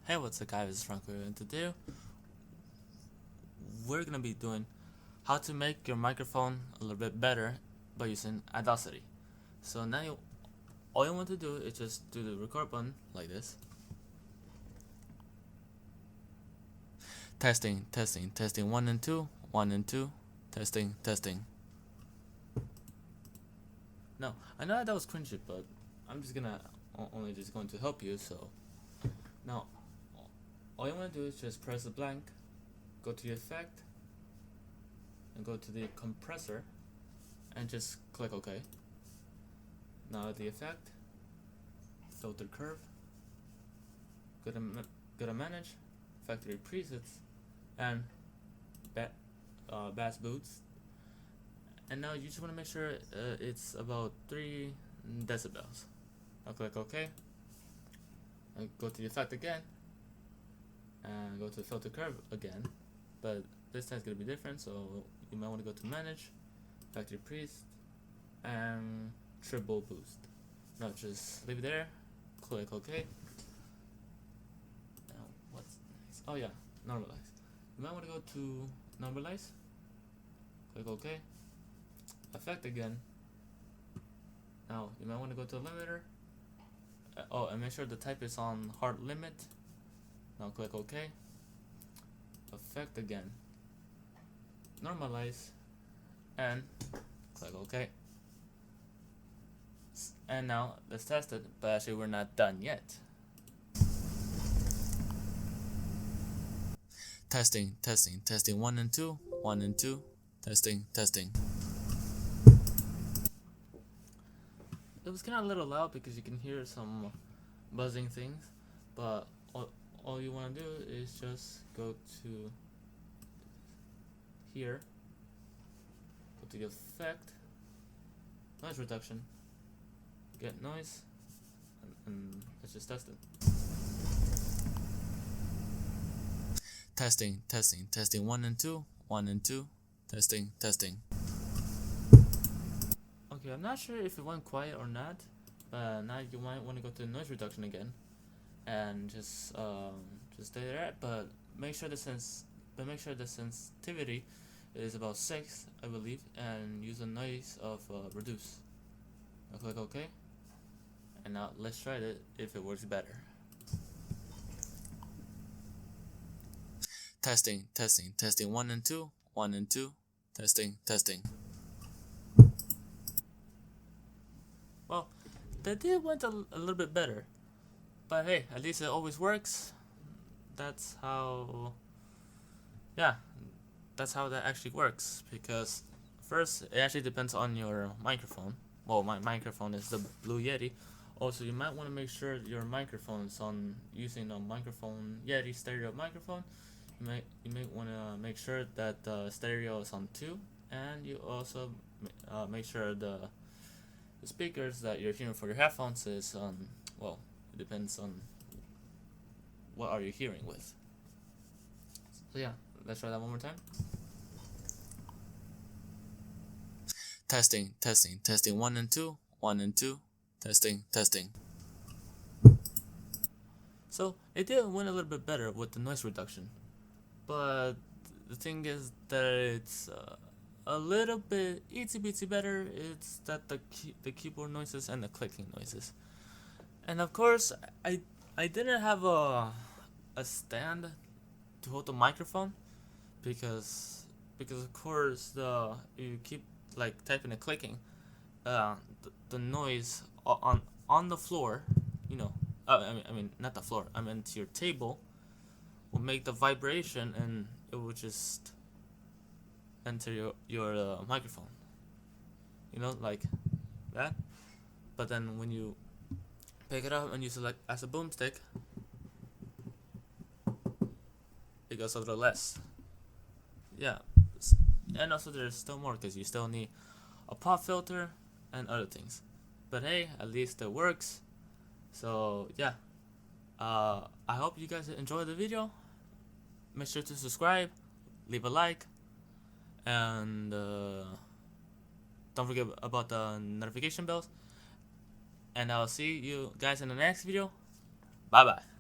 Hey, what's up guys, it's Franco, and today we're gonna be doing how to make your microphone a little bit better by using Audacity. So now all you want to do is just do the record button like this. Testing, 1 and 2, 1 and 2, testing. No, I know that was cringy, but I'm just gonna only just going to help you. So now all you want to do is just press the blank, go to the effect, and go to the compressor, and just click OK. Now the effect, filter curve, go to manage, factory presets, and bass boots. And now you just want to make sure it's about 3 decibels. I'll click OK. And go to the effect again, and go to the filter curve again, but this time it's gonna be different. So you might want to go to manage, factory preset, and triple boost. Now just leave it there, click OK. Now what's next? Oh yeah, normalize. You might want to go to normalize, click OK, effect again. Now you might want to go to limiter. And make sure the type is on hard limit. Now click OK, effect again, normalize, and click OK. And now let's test it, but actually we're not done yet. Testing, 1 and 2, 1 and 2, testing. It was kind of a little loud because you can hear some buzzing things, but all you want to do is just go to here, go to the effect, noise reduction, get noise, and let's just test it. Testing, 1 and 2, 1 and 2, testing. Okay, I'm not sure if it went quiet or not, but now you might want to go to noise reduction again, and just stay there. But make sure the sensitivity is about 6, I believe, and use a noise of reduce. I'll click OK, and now let's try it if it works better. Testing, 1 and 2, 1 and 2, testing. Well, that did went a little bit better, but hey, at least it always works. That's how that actually works, because first it actually depends on your microphone. Well, my microphone is the Blue Yeti. Also, you might want to make sure your microphone is on using a microphone Yeti stereo microphone. You may want to make sure that the stereo is on 2, and you also make sure the speakers that you're hearing for your headphones is on, well, it depends on what are you hearing with. So yeah, let's try that one more time. Testing, 1 and 2, 1 and 2, testing. So it did win a little bit better with the noise reduction, but the thing is that it's a little bit itsy bitsy better. It's that the keyboard noises and the clicking noises. And of course, I didn't have a stand to hold the microphone, because of course you keep like typing and clicking, the noise on the floor, I mean not the floor, I meant your table, will make the vibration, and it will just enter your microphone, like that. But then when you pick it up and use it like as a boomstick, it goes a little less. Yeah, and also there's still more, because you still need a pop filter and other things. But hey, at least it works. So yeah, I hope you guys enjoyed the video. Make sure to subscribe, leave a like, and don't forget about the notification bells. And I'll see you guys in the next video. Bye bye.